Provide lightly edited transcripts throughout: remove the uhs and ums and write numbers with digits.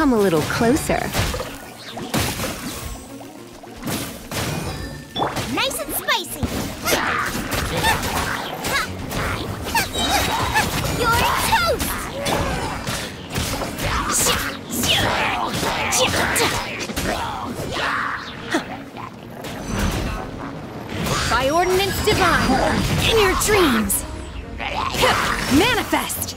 Come a little closer. Nice and spicy. You're toast. By ordinance divine, in your dreams, manifest.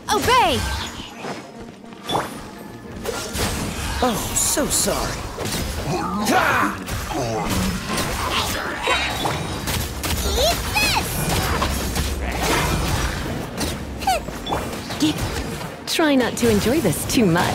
Obey! Oh, so sorry. Eat this! Try not to enjoy this too much.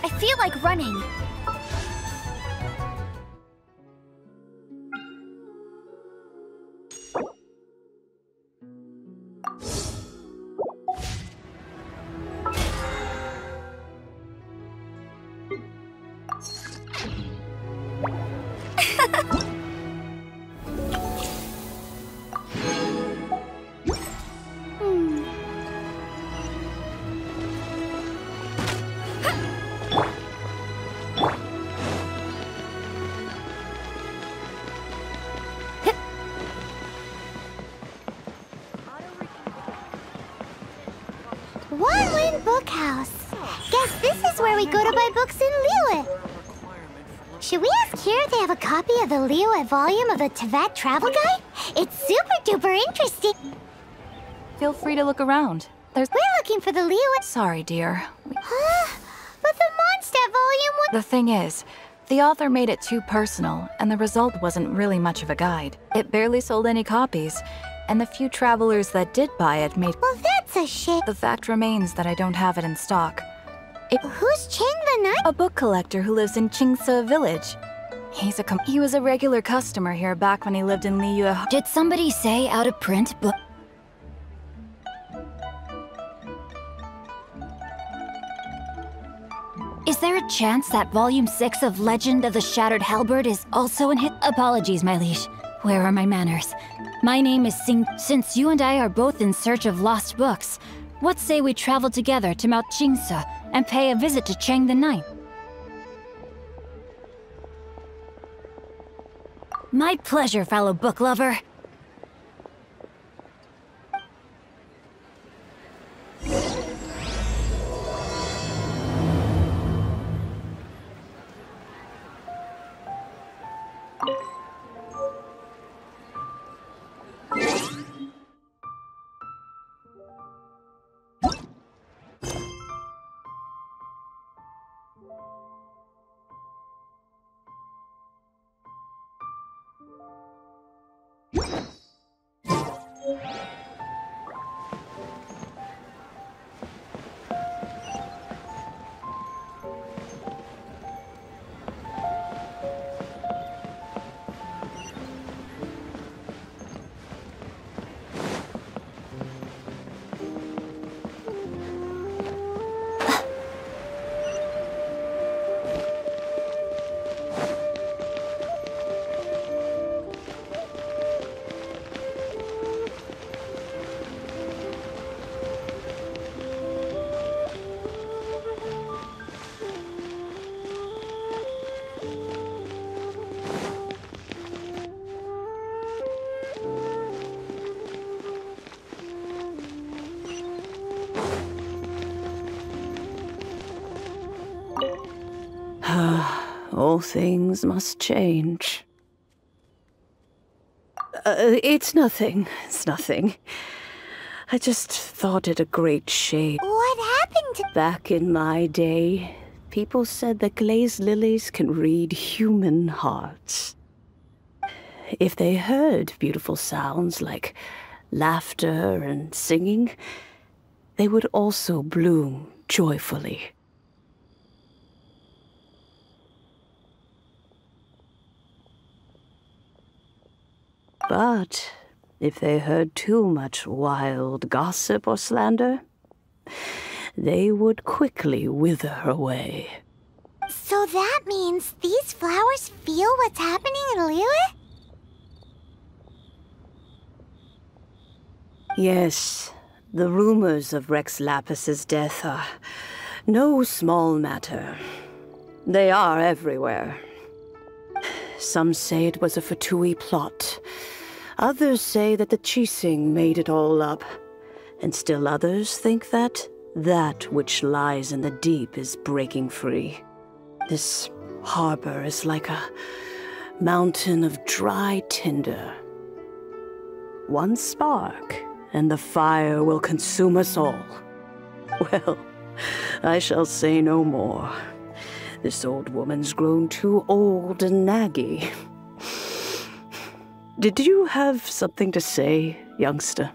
I feel like running. One Win Bookhouse. Guess this is where we go to buy books in Liyue. Should we ask here if they have a copy of the Liyue volume of the Teyvat Travel Guide? It's super duper interesting. Feel free to look around. We're looking for the Liyue. Sorry, dear. Huh? But the Mondstadt volume was... The thing is, the author made it too personal, and the result wasn't really much of a guide. It barely sold any copies, and the few travelers that did buy it made... Well, that's a shame. The fact remains that I don't have it in stock. Who's Cheng the Knight? A book collector who lives in Qingce Village. He was a regular customer here back when he lived in Liyue. Did somebody say out of print book? Is there a chance that Volume 6 of Legend of the Shattered Halberd is also in hit? Apologies, my liege. Where are my manners? My name is Sing. Since you and I are both in search of lost books, what say we travel together to Mount Qingce and pay a visit to Cheng the Ninth? My pleasure, fellow book lover. All things must change. It's nothing. It's nothing. I just thought it a great shame. What happened to... Back in my day, people said that glazed lilies can read human hearts. If they heard beautiful sounds like laughter and singing, they would also bloom joyfully. But if they heard too much wild gossip or slander, they would quickly wither away. So that means these flowers feel what's happening in Liyue? Yes, the rumors of Rex Lapis's death are no small matter. They are everywhere. Some say it was a Fatui plot. Others say that the Chising made it all up. And still others think that which lies in the deep is breaking free. This harbor is like a mountain of dry tinder. One spark, and the fire will consume us all. Well, I shall say no more. This old woman's grown too old and naggy. Did you have something to say, youngster?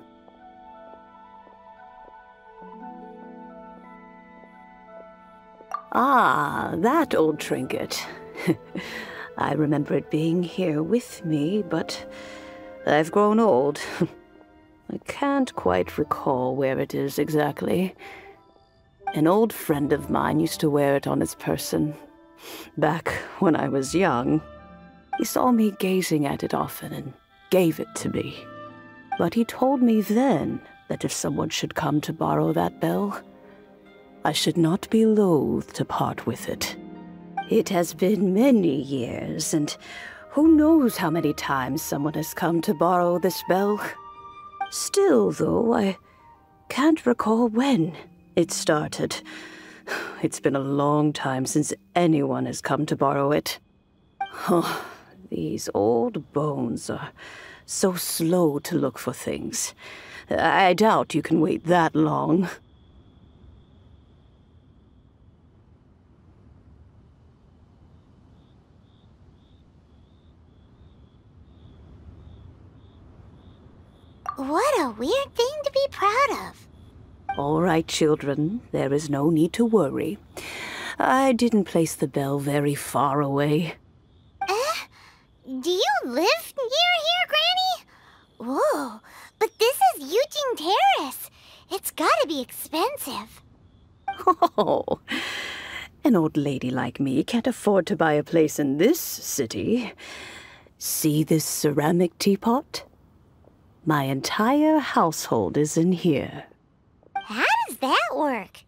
Ah, that old trinket. I remember it being here with me, but I've grown old. I can't quite recall where it is exactly. An old friend of mine used to wear it on his person, back when I was young. He saw me gazing at it often and gave it to me. But he told me then that if someone should come to borrow that bell, I should not be loath to part with it. It has been many years, and who knows how many times someone has come to borrow this bell. Still, though, I can't recall when it started. It's been a long time since anyone has come to borrow it. Oh, these old bones are so slow to look for things. I doubt you can wait that long. What a weird thing to be proud of. All right, children, there is no need to worry. I didn't place the bell very far away. Do you live near here, Granny? Whoa, but this is Eugene Terrace. It's gotta be expensive. Oh, an old lady like me can't afford to buy a place in this city. See this ceramic teapot? My entire household is in here. How does that work?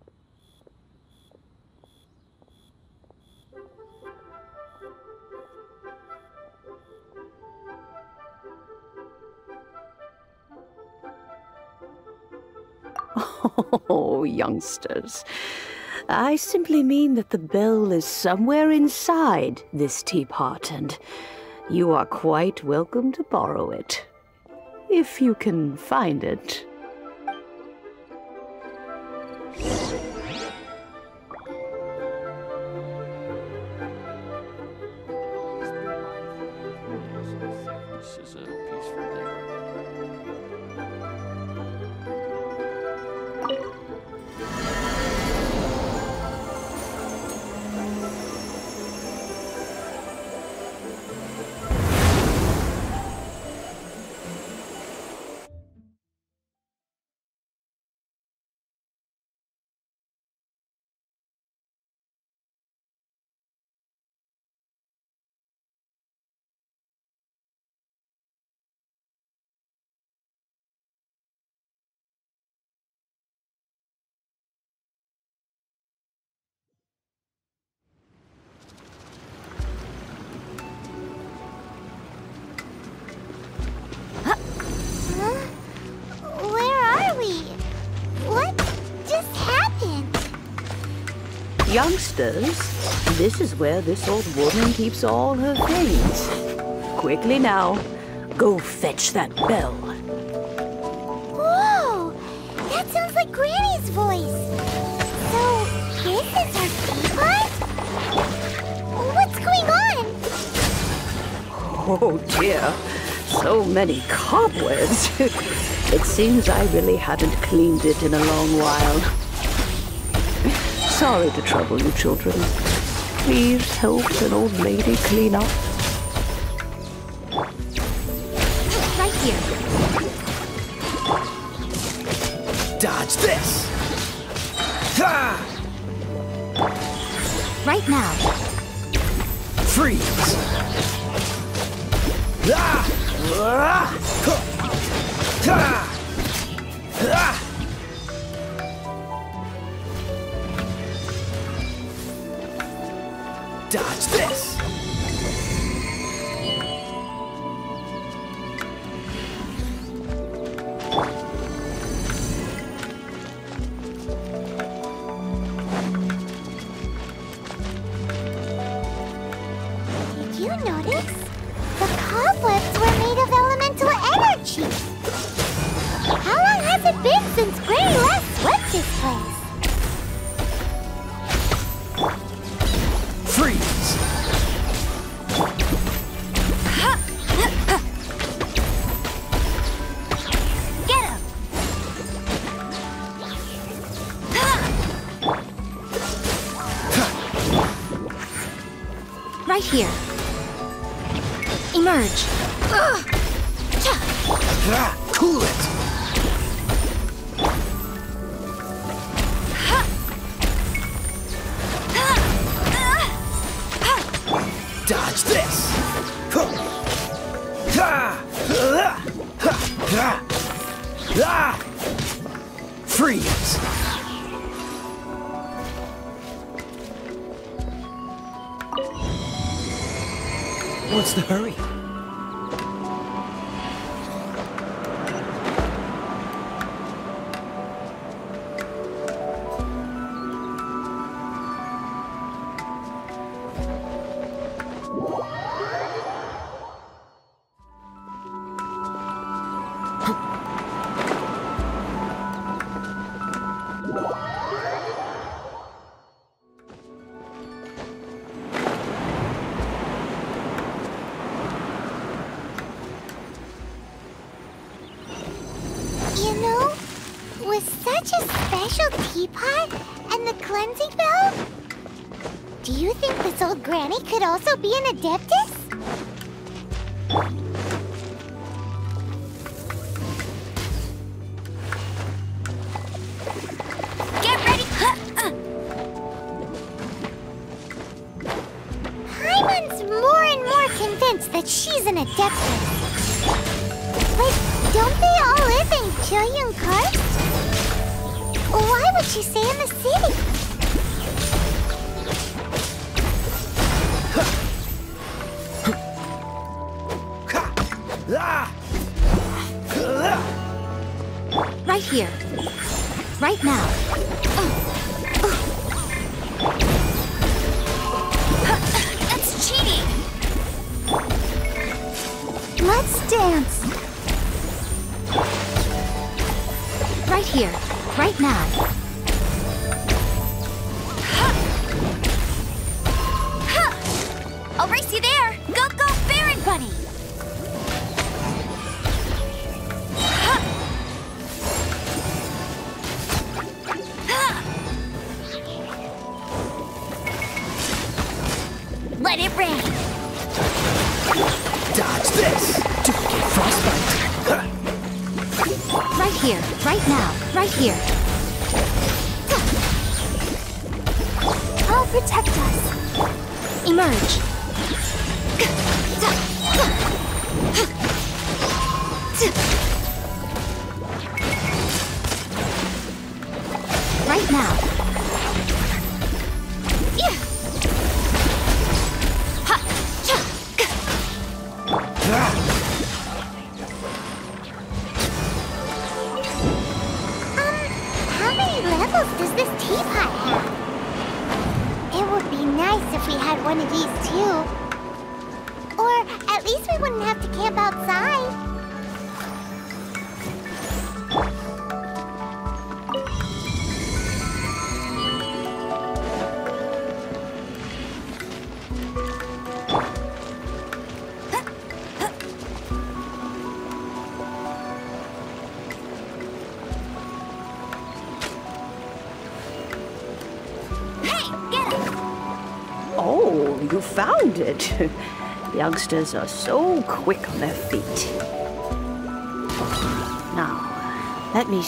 Oh, youngsters. I simply mean that the bell is somewhere inside this teapot, and you are quite welcome to borrow it. If you can find it. This is a peaceful day. Youngsters, this is where this old woman keeps all her things. Quickly now, go fetch that bell. Whoa! That sounds like Granny's voice. So, this is her teapot? What's going on? Oh dear, so many cobwebs. It seems I really haven't cleaned it in a long while. Sorry to trouble you, children. Please help an old lady clean up. Right here. Dodge this! Ha! Right now. Freeze! Ah! Ah! Huh! Ah! Ah! Dodge this! Did you notice? The cobwebs were made of elemental energy. How long has it been since Granny last swept this place? Freeze! Get him! Right here. Emerge. Ah! Cool it! Dodge this! Huh. Ah! Ah! Ah! Ah! Freeze! What's the hurry? You know, with such a special teapot and the cleansing bell, do you think this old granny could also be an adeptus? Get ready! Paimon's more and more convinced that she's an adeptus. But don't they all live in Kyuyun Karst? Why would she stay in the city? Ah! Right here. Right now. That's cheating! Let's dance. Right here. Right now. I'll race you there! Go, go, Baron Bunny! Let it rain! Dodge this! Don't get frostbite! Right here, right now, right here. I'll protect us. Emerge. Right now. How many levels does this teapot have? we had one of these too. Or at least we wouldn't have to camp outside. Oh, you found it. Youngsters are so quick on their feet. Now, let me...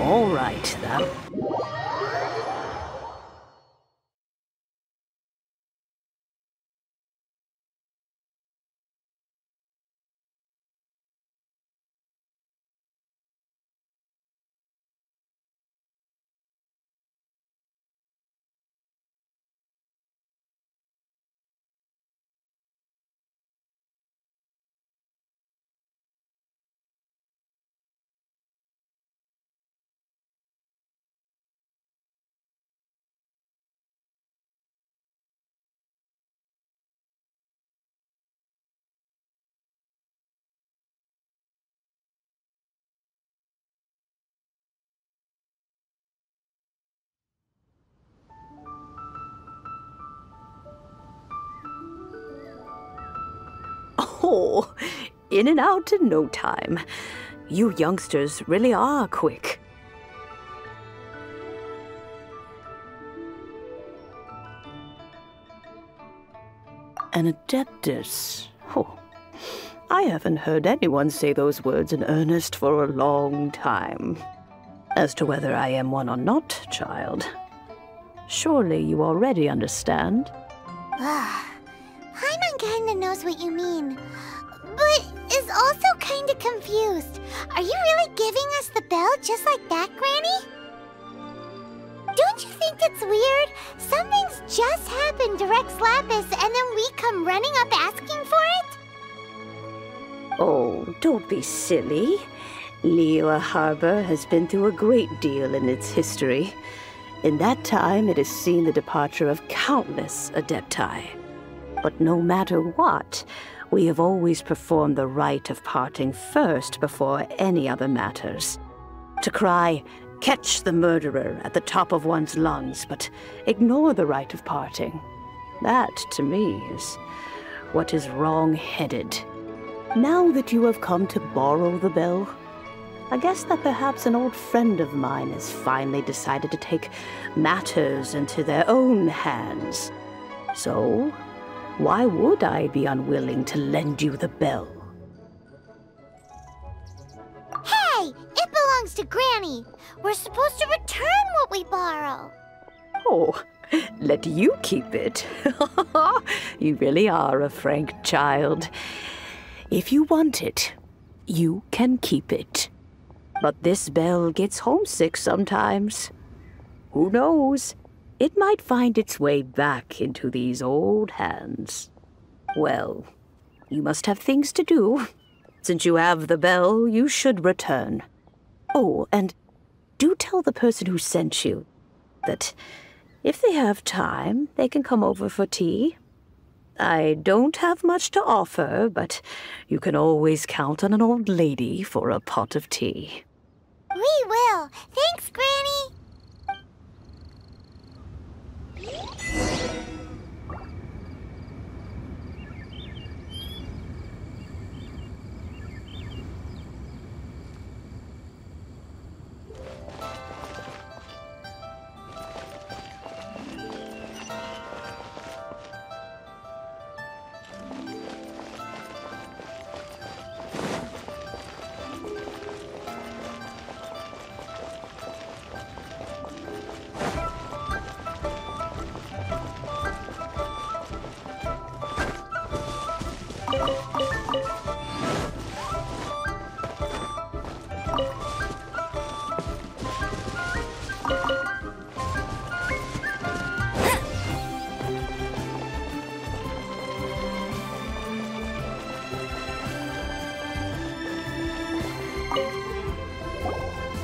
All right, then. Oh, in and out in no time. You youngsters really are quick. An adeptus? Oh, I haven't heard anyone say those words in earnest for a long time. As to whether I am one or not, child, surely you already understand. Paimon kinda knows what you mean, but is also kinda confused. Are you really giving us the bell just like that, Granny? Don't you think it's weird? Something's just happened to Rex Lapis and then we come running up asking for it? Oh, don't be silly. Liyue Harbor has been through a great deal in its history. In that time, it has seen the departure of countless adepti. But no matter what, we have always performed the rite of parting first before any other matters. To cry, "Catch the murderer," at the top of one's lungs, but ignore the rite of parting. That, to me, is what is wrong-headed. Now that you have come to borrow the bell, I guess that perhaps an old friend of mine has finally decided to take matters into their own hands. So, why would I be unwilling to lend you the bell? Hey! It belongs to Granny! We're supposed to return what we borrow! Oh, let you keep it. You really are a frank child. If you want it, you can keep it. But this bell gets homesick sometimes. Who knows? It might find its way back into these old hands. Well, you must have things to do. Since you have the bell, you should return. Oh, and do tell the person who sent you that if they have time, they can come over for tea. I don't have much to offer, but you can always count on an old lady for a pot of tea. We will! Thanks, Granny!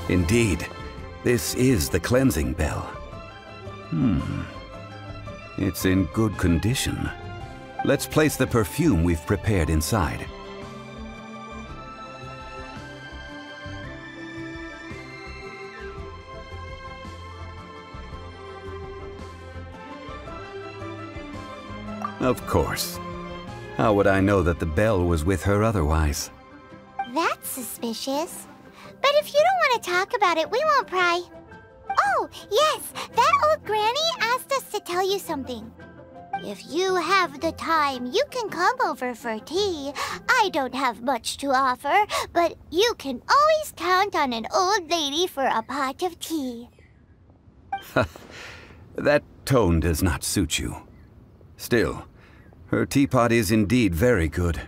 Indeed, this is the cleansing bell. It's in good condition. Let's place the perfume we've prepared inside. Of course. How would I know that the bell was with her otherwise? That's suspicious. But if you don't want to talk about it, we won't pry. Oh, yes, that old granny asked us to tell you something. If you have the time, you can come over for tea. I don't have much to offer, but you can always count on an old lady for a pot of tea. That tone does not suit you. Still, her teapot is indeed very good.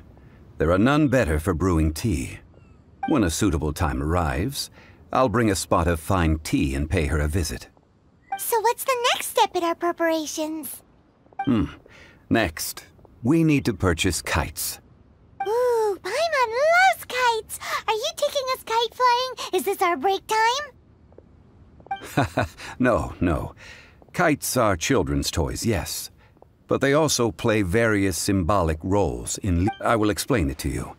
There are none better for brewing tea. When a suitable time arrives, I'll bring a spot of fine tea and pay her a visit. So what's the next step in our preparations? Next, we need to purchase kites. Ooh, Paimon loves kites! Are you taking us kite flying? Is this our break time? No. Kites are children's toys, yes. But they also play various symbolic roles in... I will explain it to you.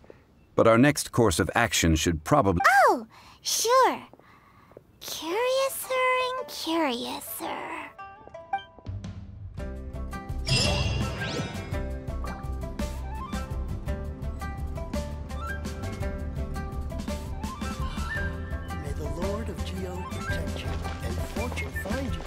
But our next course of action should probably... Oh, sure. Curiouser and curiouser. May the Lord of Geo protect you and fortune find you.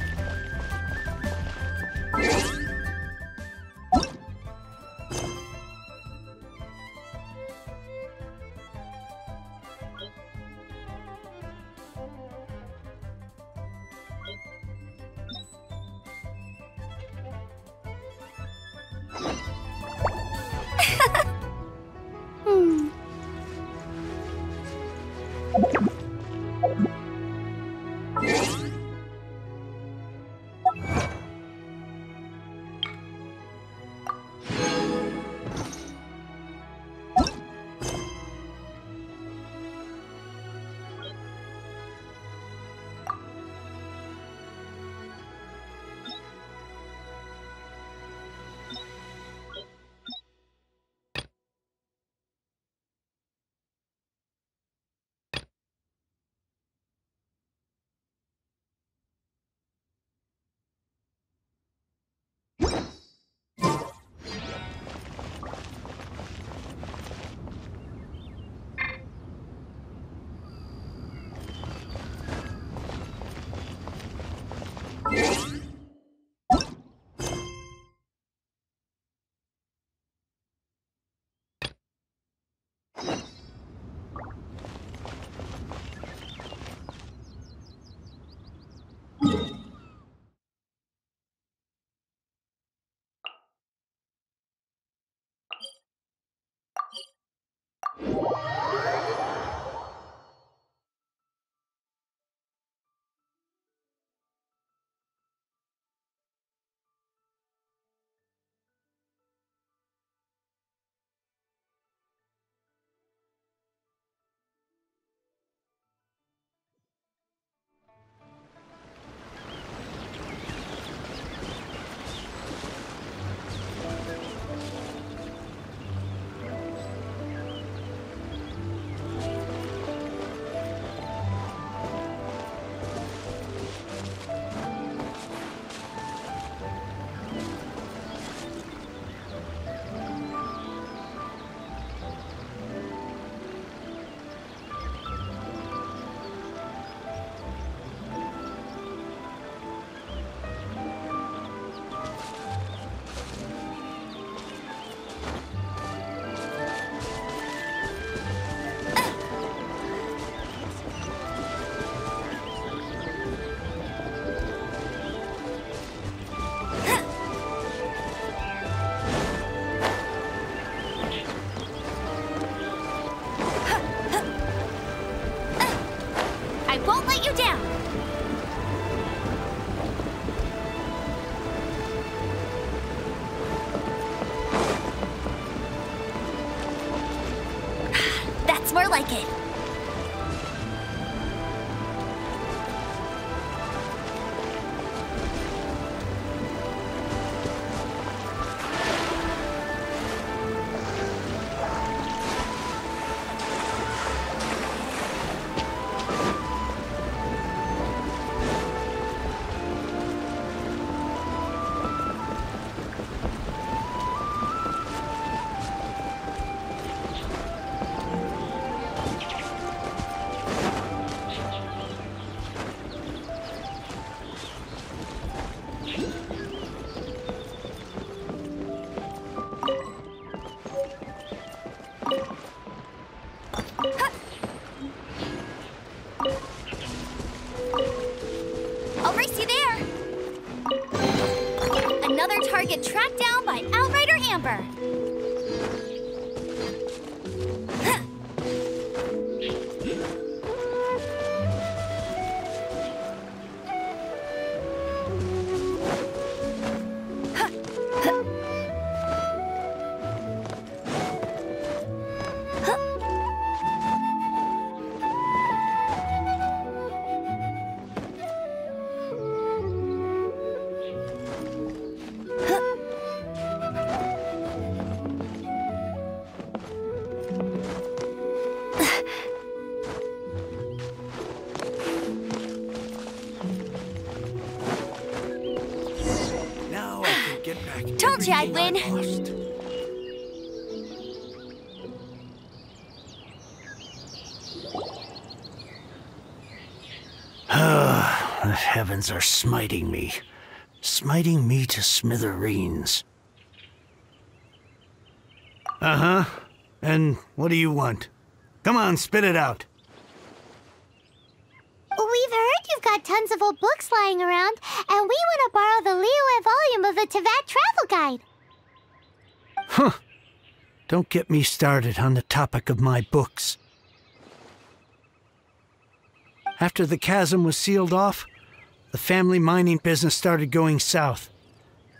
More like it. Another target tracked down by Outrider Amber. Now I can get back Told you I'd win. everything I lost. The heavens are smiting me to smithereens. Uh-huh. And what do you want? Come on, spit it out. We've heard you've got tons of old books lying around, and we want to borrow the Liyue volume of the Teyvat Travel Guide. Huh. Don't get me started on the topic of my books. After the chasm was sealed off, the family mining business started going south.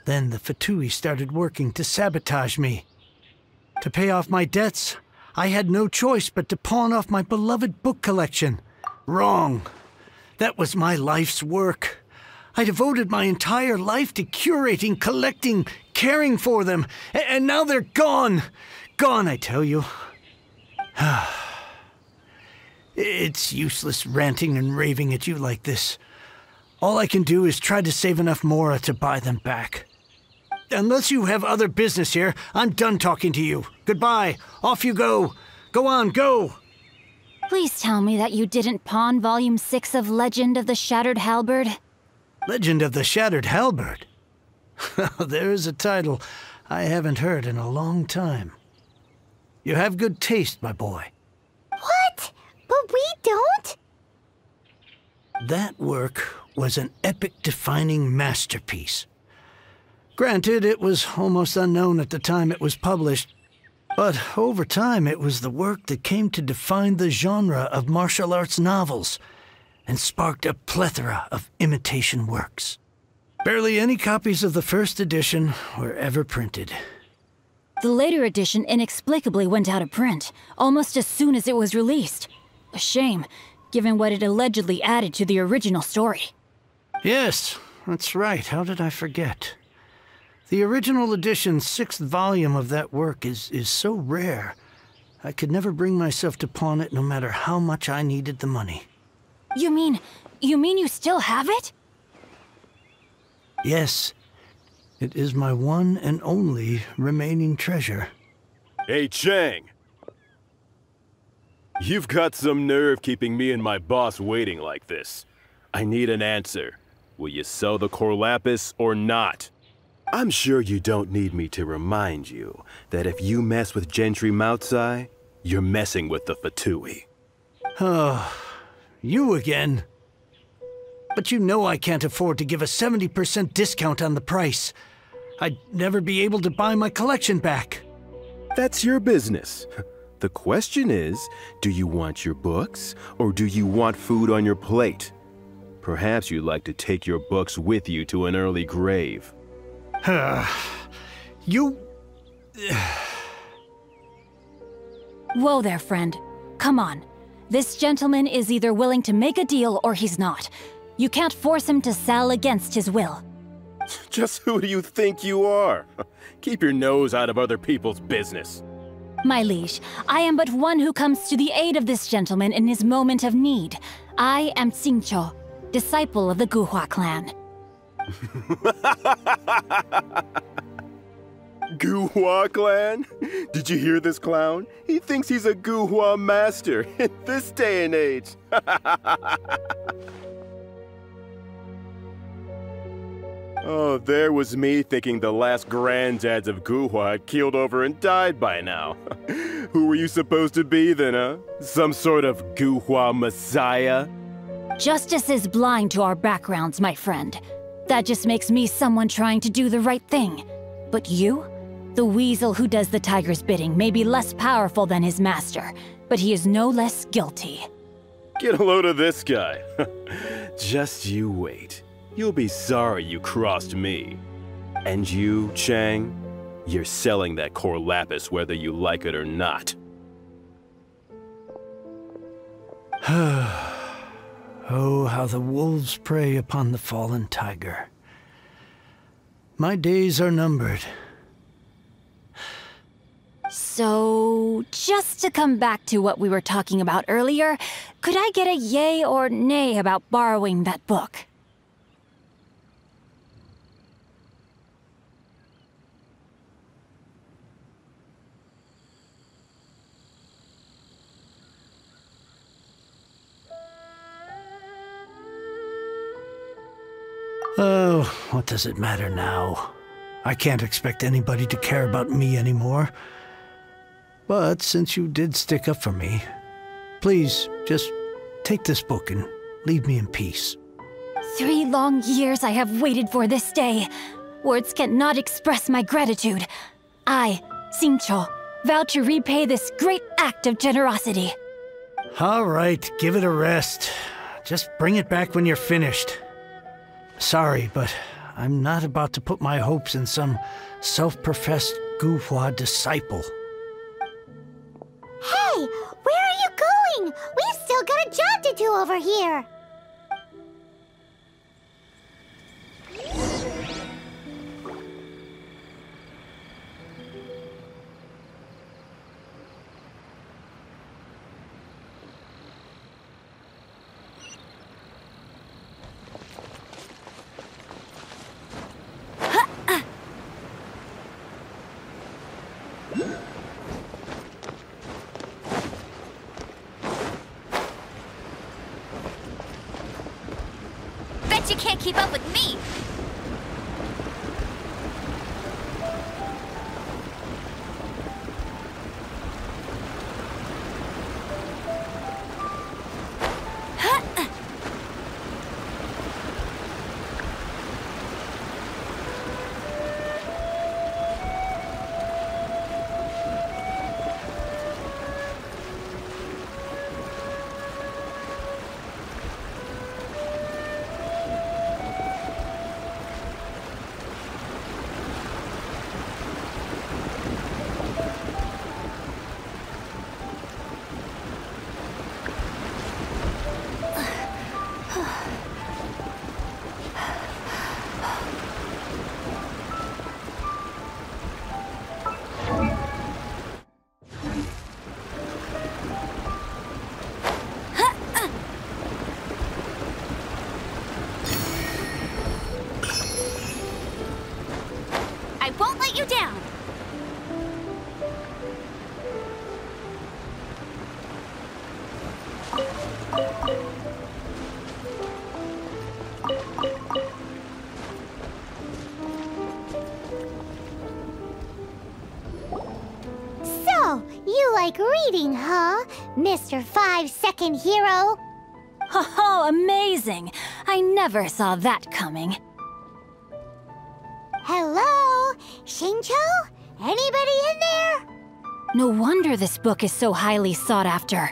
Then the Fatui started working to sabotage me. To pay off my debts, I had no choice but to pawn off my beloved book collection. Wrong. That was my life's work. I devoted my entire life to curating, collecting, caring for them, and now they're gone. Gone, I tell you. It's useless ranting and raving at you like this. All I can do is try to save enough Mora to buy them back. Unless you have other business here, I'm done talking to you. Goodbye. Off you go. Go on, go. Please tell me that you didn't pawn Volume 6 of Legend of the Shattered Halberd. Legend of the Shattered Halberd? There's a title I haven't heard in a long time. You have good taste, my boy. What? But we don't? That work was an epic-defining masterpiece. Granted, it was almost unknown at the time it was published, but over time it was the work that came to define the genre of martial arts novels and sparked a plethora of imitation works. Barely any copies of the first edition were ever printed. The later edition inexplicably went out of print, almost as soon as it was released. A shame, given what it allegedly added to the original story. Yes, that's right. How did I forget? The original edition's 6th volume of that work is so rare, I could never bring myself to pawn it no matter how much I needed the money. You mean you still have it? Yes. It is my one and only remaining treasure. Hey, Chang! You've got some nerve keeping me and my boss waiting like this. I need an answer. Will you sell the core lapis or not? I'm sure you don't need me to remind you that if you mess with Gentry Moutsai, you're messing with the Fatui. Oh, you again. But you know I can't afford to give a 70% discount on the price. I'd never be able to buy my collection back. That's your business. The question is, do you want your books, or do you want food on your plate? Perhaps you'd like to take your books with you to an early grave. You... Whoa there, friend. Come on. This gentleman is either willing to make a deal or he's not. You can't force him to sell against his will. Just who do you think you are? Keep your nose out of other people's business. My liege, I am but one who comes to the aid of this gentleman in his moment of need. I am Xingqiu, disciple of the Guhua clan. Guhua clan? Did you hear this clown? He thinks he's a Guhua master in this day and age. Oh, there was me thinking the last granddads of Guhua had keeled over and died by now. Who were you supposed to be then, huh? Some sort of Guhua messiah? Justice is blind to our backgrounds, my friend. That just makes me someone trying to do the right thing. But you? The weasel who does the tiger's bidding may be less powerful than his master, but he is no less guilty. Get a load of this guy. Just you wait. You'll be sorry you crossed me. And you, Chang, you're selling that core lapis whether you like it or not. Oh, how the wolves prey upon the fallen tiger. My days are numbered. So, just to come back to what we were talking about earlier, could I get a yay or nay about borrowing that book? Oh, what does it matter now? I can't expect anybody to care about me anymore. But since you did stick up for me, please just take this book and leave me in peace. 3 long years I have waited for this day. Words cannot express my gratitude. I, Xingqiu, vow to repay this great act of generosity. All right, give it a rest. Just bring it back when you're finished. Sorry, but I'm not about to put my hopes in some self-professed Guhua disciple. Hey, where are you going? We've still got a job to do over here. Bet you can't keep up with me! I won't let you down! So, you like reading, huh, Mr. 5-second hero? Oh, amazing! I never saw that coming. Hello? Xingqiu? Anybody in there? No wonder this book is so highly sought after.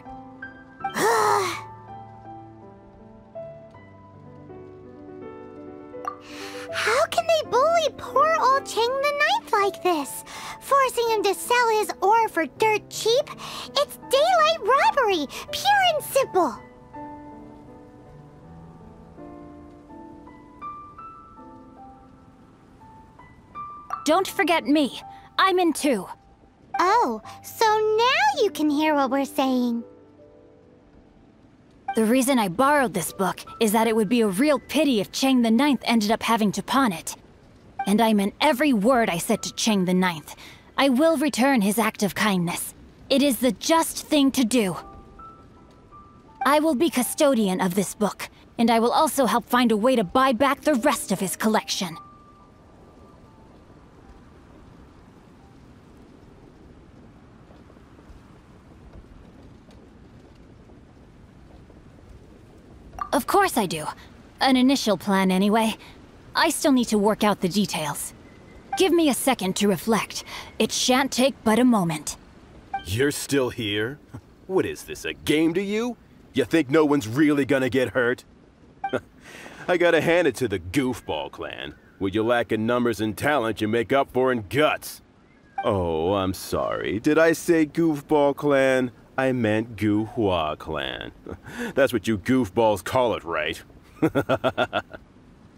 How can they bully poor old Chang the Ninth like this? Forcing him to sell his ore for dirt cheap? It's daylight robbery, pure and simple. Don't forget me. I'm in too. Oh, so now you can hear what we're saying. The reason I borrowed this book is that it would be a real pity if Chang the Ninth ended up having to pawn it. And I meant every word I said to Chang the Ninth. I will return his act of kindness. It is the just thing to do. I will be custodian of this book, and I will also help find a way to buy back the rest of his collection. Of course I do. An initial plan, anyway. I still need to work out the details. Give me a second to reflect. It shan't take but a moment. You're still here? What is this, a game to you? You think no one's really gonna get hurt? I gotta hand it to the Goofball clan. What you lack in numbers and talent, you make up for in guts. Oh, I'm sorry. Did I say Goofball clan? I meant Guhua clan. That's what you goofballs call it, right?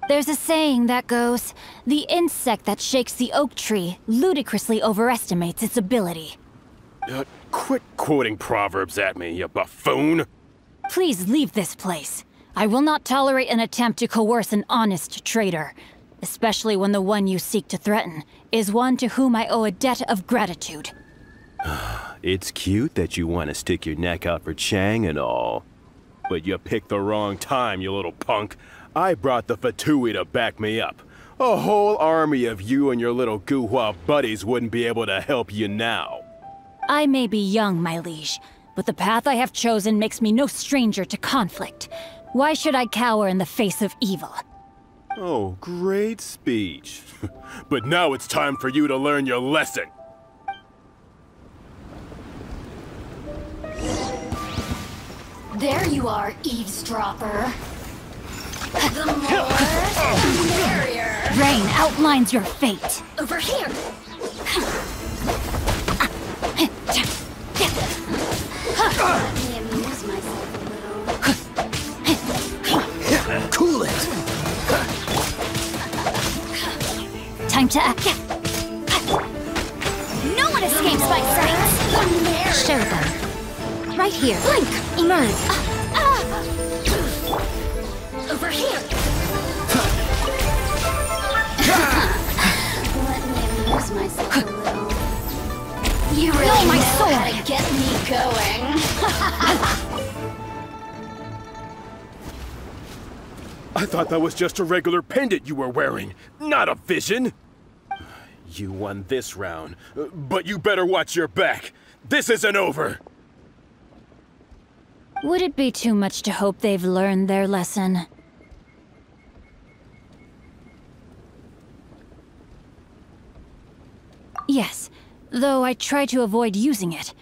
There's a saying that goes, the insect that shakes the oak tree ludicrously overestimates its ability. Quit quoting proverbs at me, you buffoon! Please leave this place. I will not tolerate an attempt to coerce an honest trader, especially when the one you seek to threaten is one to whom I owe a debt of gratitude. It's cute that you want to stick your neck out for Chang and all. But you picked the wrong time, you little punk. I brought the Fatui to back me up. A whole army of you and your little Guhua buddies wouldn't be able to help you now. I may be young, my liege, but the path I have chosen makes me no stranger to conflict. Why should I cower in the face of evil? Oh, great speech. But now it's time for you to learn your lesson. There you are, eavesdropper. The more, the merrier. Rain outlines your fate. Over here. Let me amuse myself a little. Cool it! Time to act. No one escapes my sight. Show them. Right here. Blink. Emerge. Over here. Let me amuse myself a little. You really know how to get me going. I thought that was just a regular pendant you were wearing, not a vision. You won this round, but you better watch your back. This isn't over. Would it be too much to hope they've learned their lesson? Yes, though I try to avoid using it.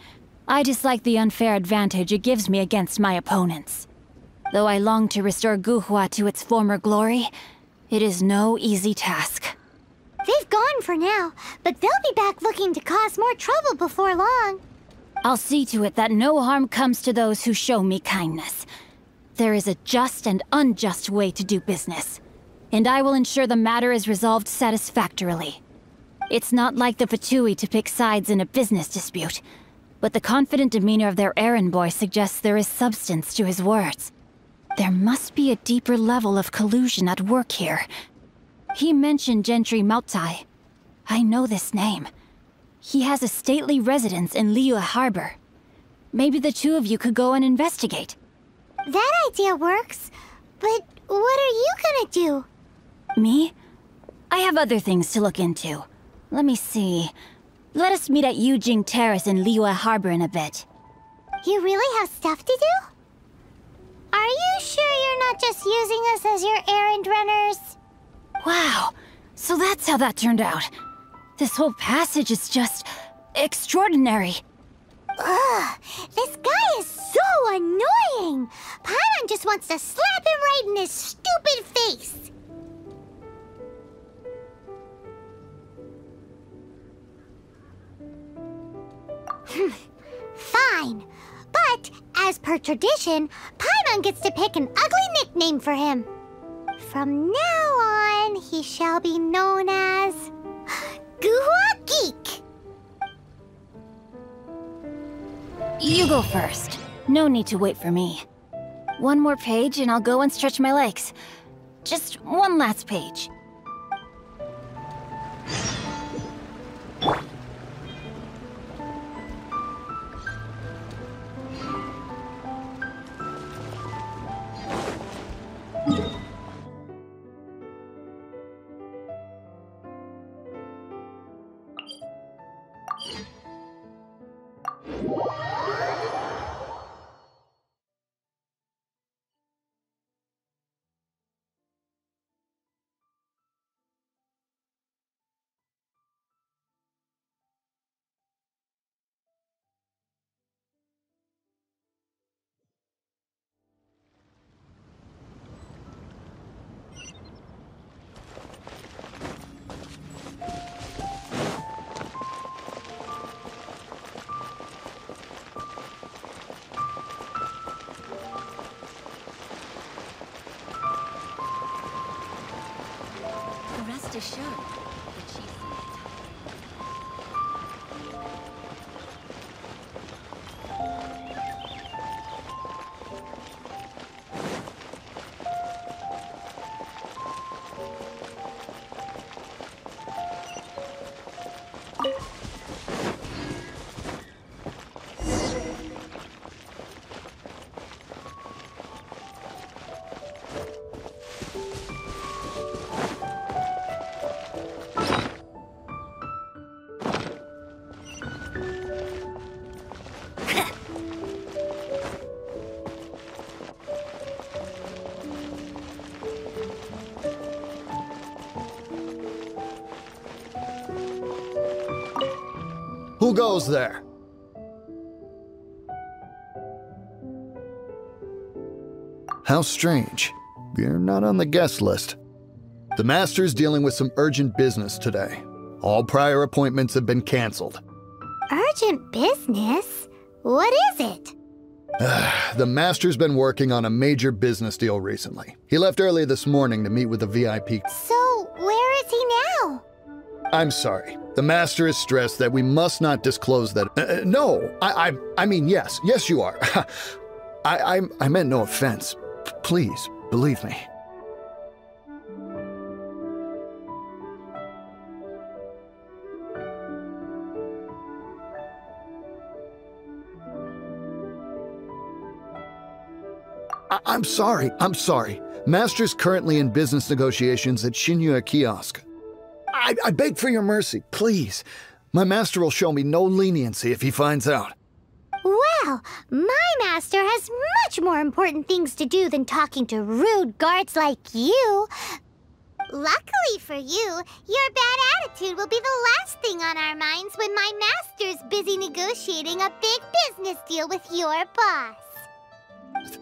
I dislike the unfair advantage it gives me against my opponents. Though I long to restore Guhua to its former glory, it is no easy task. They've gone for now, but they'll be back looking to cause more trouble before long. I'll see to it that no harm comes to those who show me kindness. There is a just and unjust way to do business, and I will ensure the matter is resolved satisfactorily. It's not like the Fatui to pick sides in a business dispute, but the confident demeanor of their errand boy suggests there is substance to his words. There must be a deeper level of collusion at work here. He mentioned Gentry Maotai. I know this name. He has a stately residence in Liyue Harbor. Maybe the two of you could go and investigate. That idea works, but what are you gonna do? Me? I have other things to look into. Let me see. Let us meet at Yujing Terrace in Liyue Harbor in a bit. You really have stuff to do? Are you sure you're not just using us as your errand runners? Wow, so that's how that turned out. This whole passage is just extraordinary. Ugh, this guy is so annoying! Paimon just wants to slap him right in his stupid face! Fine, but as per tradition, Paimon gets to pick an ugly nickname for him. From now on, he shall be known as Guhua Geek. You go first. No need to wait for me. One more page and I'll go and stretch my legs. Just one last page. assured that she's Who goes there? How strange. You're not on the guest list. The Master's dealing with some urgent business today. All prior appointments have been canceled. Urgent business? What is it? The Master's been working on a major business deal recently. He left early this morning to meet with a VIP. So, where is he now? I'm sorry. The Master is stressed that we must not disclose that. No, I mean, yes. Yes, you are. I meant no offense. Please, believe me. I'm sorry. I'm sorry. Master's currently in business negotiations at Shinya Kiosk. I beg for your mercy, please. My master will show me no leniency if he finds out. Well, my master has much more important things to do than talking to rude guards like you. Luckily for you, your bad attitude will be the last thing on our minds when my master's busy negotiating a big business deal with your boss.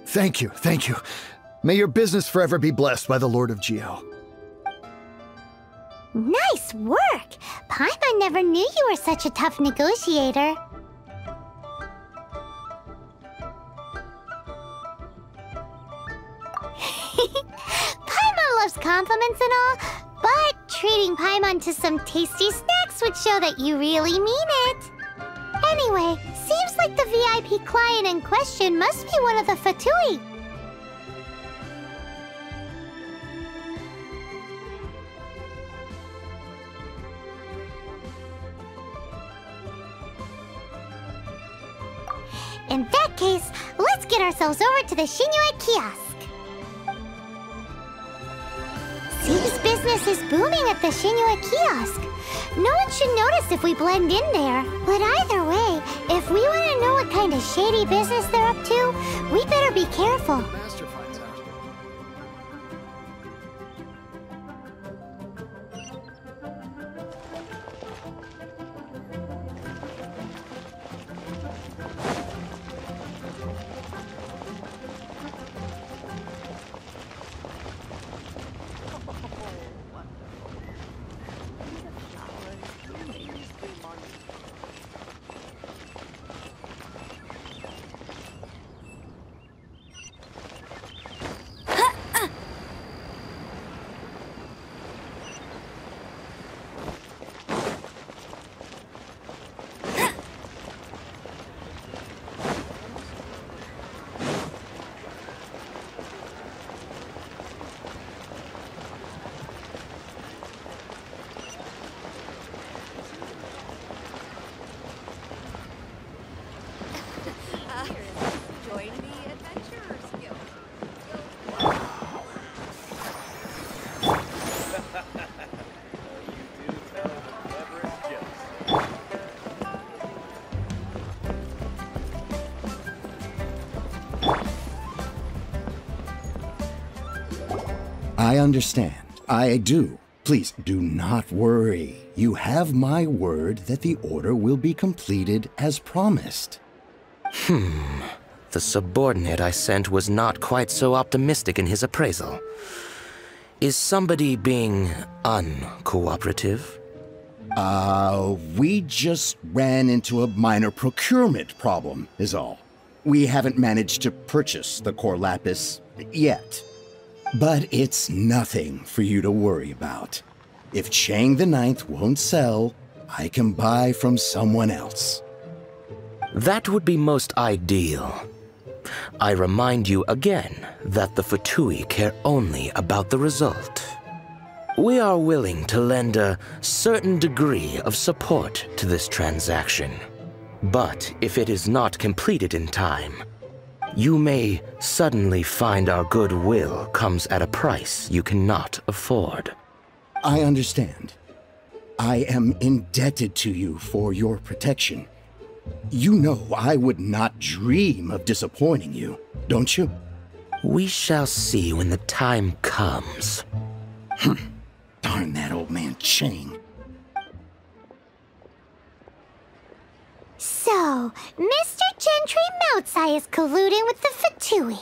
Thank you, thank you. May your business forever be blessed by the Lord of Geo. Nice work! Paimon never knew you were such a tough negotiator. Paimon loves compliments and all, but treating Paimon to some tasty snacks would show that you really mean it. Anyway, seems like the VIP client in question must be one of the Fatui. In that case, let's get ourselves over to the Shinue Kiosk. Seems business is booming at the Shinue Kiosk. No one should notice if we blend in there. But either way, if we want to know what kind of shady business they're up to, we better be careful. Master finds out. I understand. I do. Please do not worry. You have my word that the order will be completed as promised. The subordinate I sent was not quite so optimistic in his appraisal. Is somebody being uncooperative? We just ran into a minor procurement problem, is all. We haven't managed to purchase the core lapis yet. But it's nothing for you to worry about. If Chang the Ninth won't sell, I can buy from someone else. That would be most ideal. I remind you again that the Fatui care only about the result. We are willing to lend a certain degree of support to this transaction. But if it is not completed in time, you may suddenly find our goodwill comes at a price you cannot afford. I understand. I am indebted to you for your protection. You know I would not dream of disappointing you, don't you? We shall see when the time comes. Darn that old man Chang. So, Mr. Gentry Moutsai is colluding with the Fatui.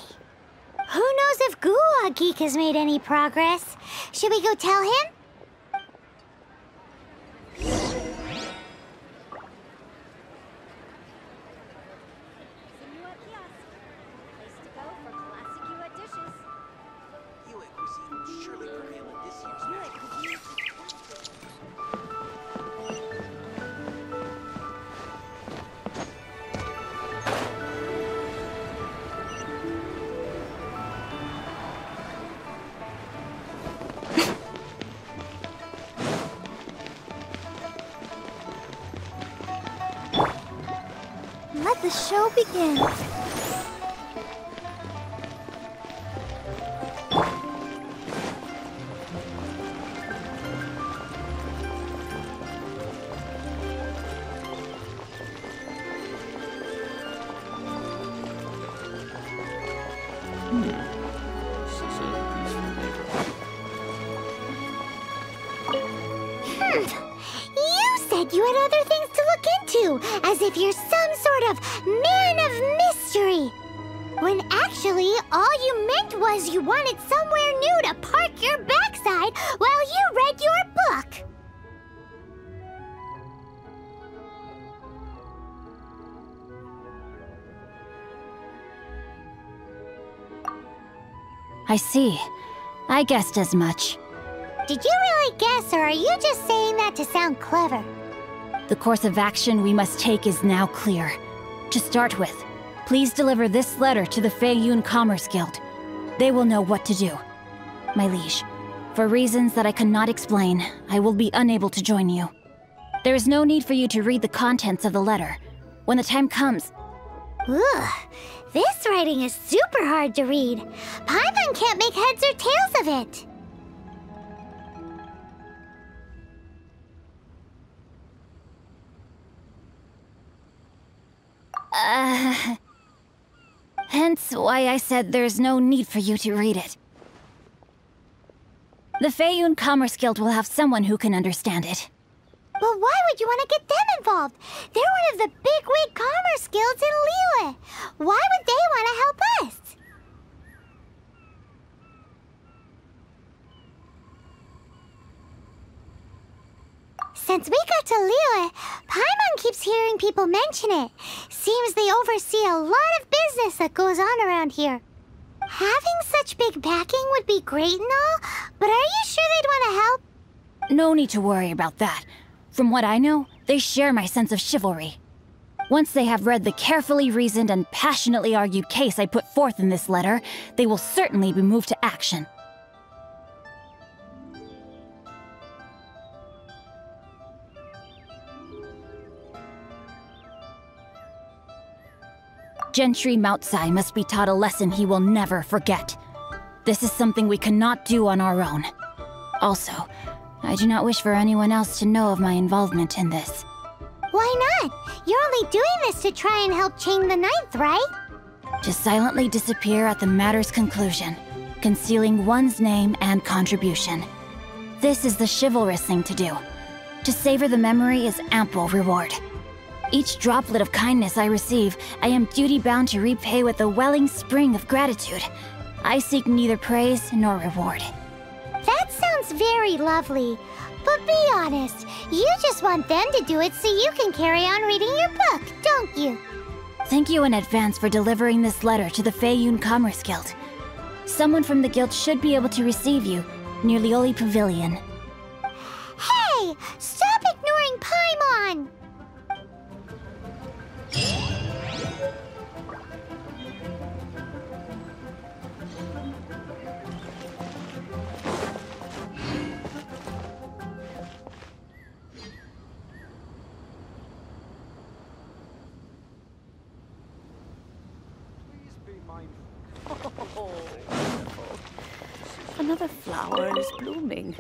Who knows if Guwa Geek has made any progress? Should we go tell him? Let the show begin. This is a peaceful neighborhood. You said you had other things to look into, as if you're some sort of man of mystery. When actually, all you meant was you wanted somewhere new to park your backside while you read your book. I see. I guessed as much. Did you really guess, or are you just saying that to sound clever? The course of action we must take is now clear. To start with, please deliver this letter to the Feiyun Commerce Guild. They will know what to do. My liege, for reasons that I cannot explain, I will be unable to join you. There is no need for you to read the contents of the letter. When the time comes... Ugh, this writing is super hard to read. Paimon can't make heads or tails of it. Hence why I said there's no need for you to read it. The Feiyun Commerce Guild will have someone who can understand it. But why would you want to get them involved? They're one of the bigwig commerce guilds in Liyue. Why would they want to help us? Since we got to Liyue, Paimon keeps hearing people mention it. Seems they oversee a lot of business that goes on around here. Having such big backing would be great and all, but are you sure they'd want to help? No need to worry about that. From what I know, they share my sense of chivalry. Once they have read the carefully reasoned and passionately argued case I put forth in this letter, they will certainly be moved to action. Gentry Moutsai must be taught a lesson he will never forget. This is something we cannot do on our own. Also, I do not wish for anyone else to know of my involvement in this. Why not? You're only doing this to try and help Chang the Ninth, right? To silently disappear at the matter's conclusion, concealing one's name and contribution. This is the chivalrous thing to do. To savor the memory is ample reward. Each droplet of kindness I receive, I am duty-bound to repay with a welling spring of gratitude. I seek neither praise nor reward. That sounds very lovely. But be honest, you just want them to do it so you can carry on reading your book, don't you? Thank you in advance for delivering this letter to the Feiyun Commerce Guild. Someone from the guild should be able to receive you near Lioli Pavilion. Hey! Stop ignoring Paimon! Another flower is blooming.